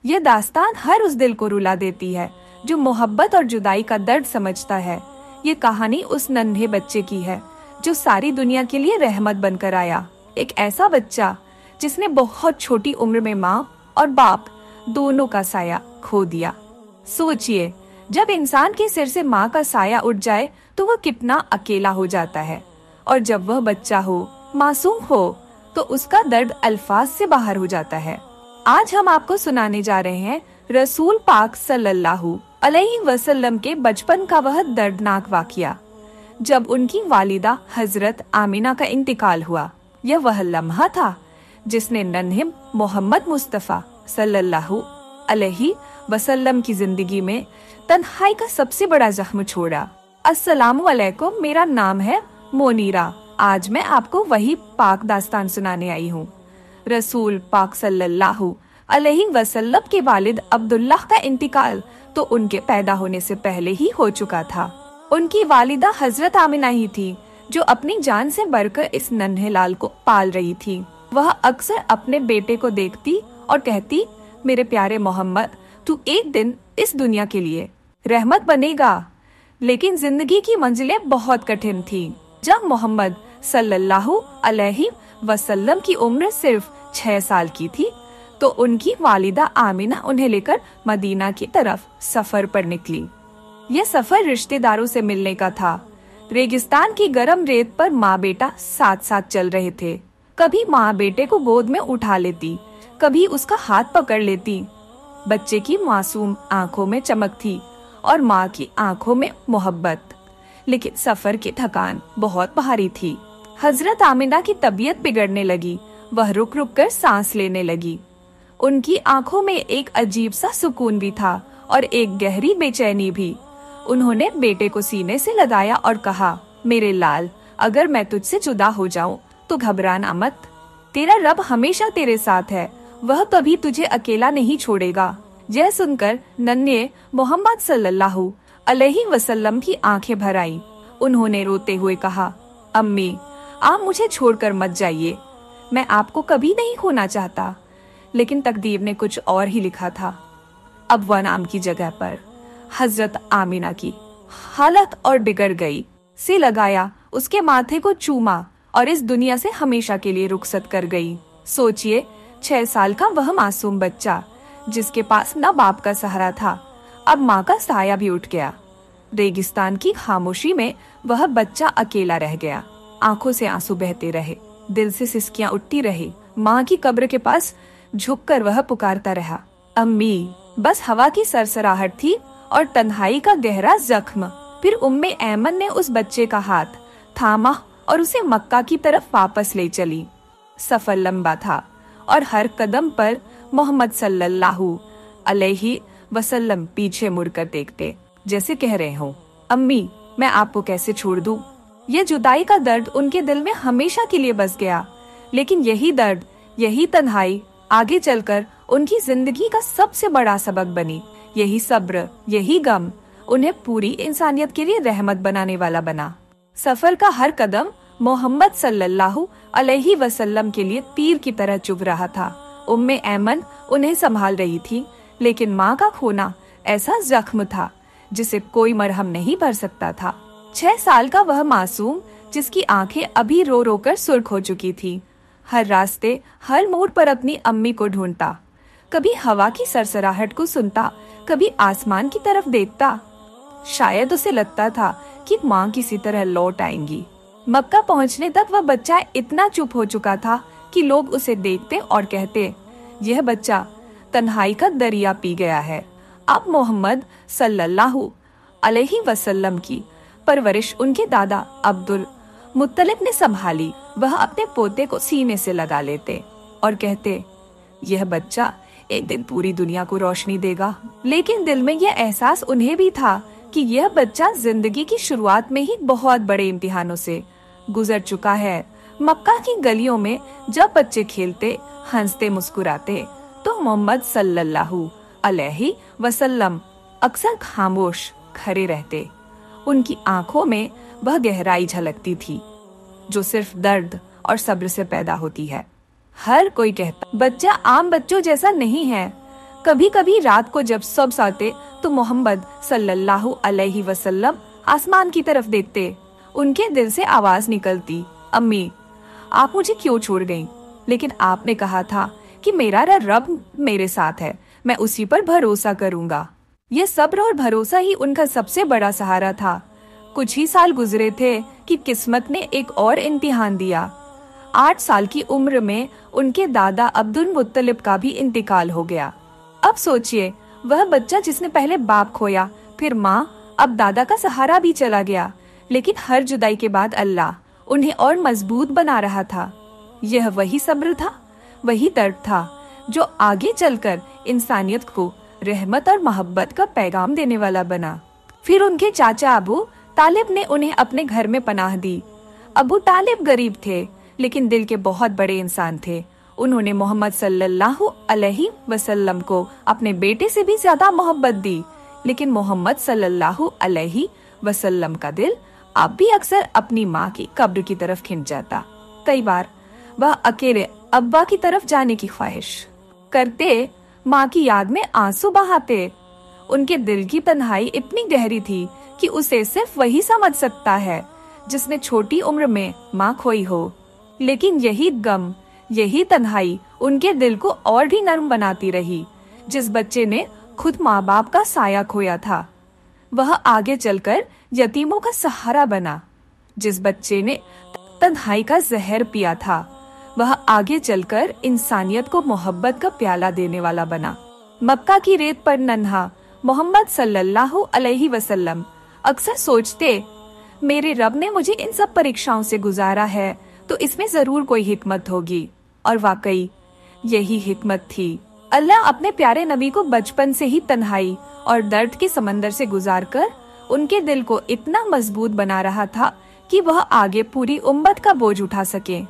ये दास्तान हर उस दिल को रुला देती है जो मोहब्बत और जुदाई का दर्द समझता है। ये कहानी उस नन्हे बच्चे की है जो सारी दुनिया के लिए रहमत बनकर आया। एक ऐसा बच्चा जिसने बहुत छोटी उम्र में माँ और बाप दोनों का साया खो दिया। सोचिए, जब इंसान के सिर से माँ का साया उठ जाए तो वह कितना अकेला हो जाता है, और जब वह बच्चा हो, मासूम हो, तो उसका दर्द अल्फाज से बाहर हो जाता है। आज हम आपको सुनाने जा रहे हैं रसूल पाक सल्लल्लाहु अलैहि वसल्लम के बचपन का वह दर्दनाक वाकया, जब उनकी वालिदा हजरत आमिना का इंतकाल हुआ। यह वह लम्हा था जिसने नन्हे मोहम्मद मुस्तफा सल्लल्लाहु अलैहि वसल्लम की जिंदगी में तन्हाई का सबसे बड़ा जख्म छोड़ा। अस्सलामु अलैकुम, मेरा नाम है मोनीरा। आज मैं आपको वही पाक दास्तान सुनाने आई हूँ। रसूल पाक सल्लल्लाहु अलैहि वसल्लम के वालिद अब्दुल्लाह का इंतकाल तो उनके पैदा होने से पहले ही हो चुका था। उनकी वालिदा हजरत आमिना ही थी जो अपनी जान से बढ़कर इस नन्हे लाल को पाल रही थी। वह अक्सर अपने बेटे को देखती और कहती, मेरे प्यारे मोहम्मद, तू एक दिन इस दुनिया के लिए रहमत बनेगा। लेकिन जिंदगी की मंजिलें बहुत कठिन थी। जब मोहम्मद सल्लल्लाहु अलैहि वसल्लम की उम्र सिर्फ 6 साल की थी तो उनकी वालिदा आमिना उन्हें लेकर मदीना की तरफ सफर पर निकली। यह सफर रिश्तेदारों से मिलने का था। रेगिस्तान की गर्म रेत पर माँ बेटा साथ साथ चल रहे थे। कभी माँ बेटे को गोद में उठा लेती, कभी उसका हाथ पकड़ लेती। बच्चे की मासूम आंखों में चमक थी और माँ की आंखों में मोहब्बत। लेकिन सफर की थकान बहुत भारी थी। हजरत आमिना की तबीयत बिगड़ने लगी। वह रुक रुक कर सांस लेने लगी। उनकी आंखों में एक अजीब सा सुकून भी था और एक गहरी बेचैनी भी। उन्होंने बेटे को सीने से लगाया और कहा, मेरे लाल, अगर मैं तुझसे जुदा हो जाऊं तो घबराना मत। तेरा रब हमेशा तेरे साथ है, वह कभी तुझे अकेला नहीं छोड़ेगा। यह सुनकर नन्हे मोहम्मद सल्लल्लाहु अलैहि वसल्लम की आंखें भर आईं। उन्होंने रोते हुए कहा, अम्मी, आप मुझे छोड़कर मत जाइए। मैं आपको कभी नहीं खोना चाहता। लेकिन तकदीर ने कुछ और ही लिखा था। अब वह नाम की जगह पर हजरत आमिना की हालत और बिगड़ गई। से लगाया, उसके माथे को चूमा और इस दुनिया से हमेशा के लिए रुखसत कर गई। सोचिए, 6 साल का वह मासूम बच्चा जिसके पास न बाप का सहारा था, अब माँ का साया भी उठ गया। रेगिस्तान की खामोशी में वह बच्चा अकेला रह गया। आंखों से आंसू बहते रहे, दिल से सिसकियां उठती रही। माँ की कब्र के पास झुककर वह पुकारता रहा, अम्मी। बस हवा की सरसराहट थी और तन्हाई का गहरा जख्म। फिर उम्मे ऐमन ने उस बच्चे का हाथ थामा और उसे मक्का की तरफ वापस ले चली। सफर लंबा था और हर कदम पर मोहम्मद सल्लल्लाहु अलैहि वसल्लम पीछे मुड़कर देखते, जैसे कह रहे हो, अम्मी, मैं आपको कैसे छोड़ दूं। यह जुदाई का दर्द उनके दिल में हमेशा के लिए बस गया। लेकिन यही दर्द, यही तन्हाई आगे चलकर उनकी जिंदगी का सबसे बड़ा सबक बनी। यही सब्र, यही गम उन्हें पूरी इंसानियत के लिए रहमत बनाने वाला बना। सफर का हर कदम मोहम्मद सल्लल्लाहु अलैहि वसल्लम के लिए तीर की तरह चुभ रहा था। उम्मे ऐमन उन्हें संभाल रही थी, लेकिन माँ का खोना ऐसा जख्म था जिसे कोई मरहम नहीं भर सकता था। 6 साल का वह मासूम जिसकी आंखें अभी रो रो कर सुर्ख हो चुकी थी, हर रास्ते, हर मोड़ पर अपनी अम्मी को ढूंढता। कभी हवा की सरसराहट को सुनता, कभी आसमान की तरफ देखता। शायद उसे लगता था कि माँ किसी तरह लौट आएंगी। मक्का पहुँचने तक वह बच्चा इतना चुप हो चुका था कि लोग उसे देखते और कहते, यह बच्चा तन्हाई का दरिया पी गया है। अब मोहम्मद सल्लल्लाहु अलैहि वसल्लम की परवरिश उनके दादा अब्दुल मुत्तलिब ने संभाली। वह अपने पोते को सीने से लगा लेते और कहते, यह बच्चा एक दिन पूरी दुनिया को रोशनी देगा। लेकिन दिल में यह एहसास उन्हें भी था कि यह बच्चा जिंदगी की शुरुआत में ही बहुत बड़े इम्तिहानों से गुजर चुका है। मक्का की गलियों में जब बच्चे खेलते, हंसते, मुस्कुराते, तो मोहम्मद सल्लल्लाहु अलैहि वसल्लम अक्सर खामोश खड़े रहते। उनकी आंखों में वह गहराई झलकती थी जो सिर्फ दर्द और सब्र से पैदा होती है। हर कोई कहता, बच्चा आम बच्चों जैसा नहीं है, कभी कभी रात को जब सब सोते तो मोहम्मद सल्लल्लाहु अलैहि वसल्लम आसमान की तरफ देखते। उनके दिल से आवाज निकलती, अम्मी आप मुझे क्यों छोड़ गईं? लेकिन आपने कहा था कि मेरा रब मेरे साथ है, मैं उसी पर भरोसा करूंगा। ये सब्र और भरोसा ही उनका सबसे बड़ा सहारा था। कुछ ही साल गुजरे थे कि किस्मत ने एक और इम्तिहान दिया। 8 साल की उम्र में उनके दादा अब्दुल मुत्तलिब का भी इंतकाल हो गया। अब सोचिए, वह बच्चा जिसने पहले बाप खोया, फिर माँ, अब दादा का सहारा भी चला गया। लेकिन हर जुदाई के बाद अल्लाह उन्हें और मजबूत बना रहा था। यह वही सब्र था, वही दर्द था जो आगे चलकर इंसानियत को रहमत और मोहब्बत का पैगाम देने वाला बना। फिर उनके चाचा अबू तालिब ने उन्हें अपने घर में पनाह दी। अबू तालिब गरीब थे, लेकिन दिल के बहुत बड़े इंसान थे। उन्होंने मोहम्मद सल्लल्लाहु अलैहि वसल्लम को अपने बेटे से भी ज्यादा मोहब्बत दी। लेकिन मोहम्मद सल्लल्लाहु अलैहि वसल्लम का दिल अब भी अक्सर अपनी माँ की कब्र की तरफ खिंच जाता। कई बार वह अकेले अब्बा की तरफ जाने की ख्वाहिश करते, माँ की याद में आंसू बहाते। उनके दिल की तन्हाई इतनी गहरी थी कि उसे सिर्फ वही समझ सकता है जिसने छोटी उम्र में माँ खोई हो। लेकिन यही गम, यही तन्हाई उनके दिल को और भी नर्म बनाती रही। जिस बच्चे ने खुद माँ बाप का साया खोया था, वह आगे चलकर यतीमों का सहारा बना। जिस बच्चे ने तन्हाई का जहर पिया था, वह आगे चलकर इंसानियत को मोहब्बत का प्याला देने वाला बना। मक्का की रेत पर नन्हा मोहम्मद सल्लल्लाहु अलैहि वसल्लम अक्सर सोचते, मेरे रब ने मुझे इन सब परीक्षाओं से गुजारा है तो इसमें जरूर कोई हिकमत होगी। और वाकई यही हिकमत थी। अल्लाह अपने प्यारे नबी को बचपन से ही तन्हाई और दर्द के समंदर से गुजारकर उनके दिल को इतना मजबूत बना रहा था कि वह आगे पूरी उम्मत का बोझ उठा सके।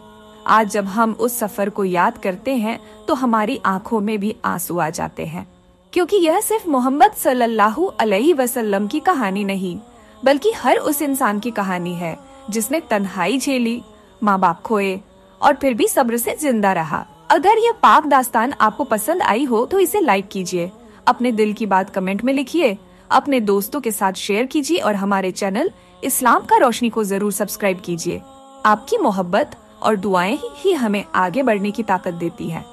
आज जब हम उस सफर को याद करते हैं तो हमारी आंखों में भी आंसू आ जाते हैं, क्योंकि यह सिर्फ मोहम्मद सल्लल्लाहु अलैहि वसल्लम की कहानी नहीं, बल्कि हर उस इंसान की कहानी है जिसने तन्हाई झेली, माँ बाप खोए और फिर भी सब्र से जिंदा रहा। अगर यह पाक दास्तान आपको पसंद आई हो तो इसे लाइक कीजिए, अपने दिल की बात कमेंट में लिखिए, अपने दोस्तों के साथ शेयर कीजिए और हमारे चैनल इस्लाम का रोशनी को जरूर सब्सक्राइब कीजिए। आपकी मोहब्बत और दुआएं ही हमें आगे बढ़ने की ताकत देती है।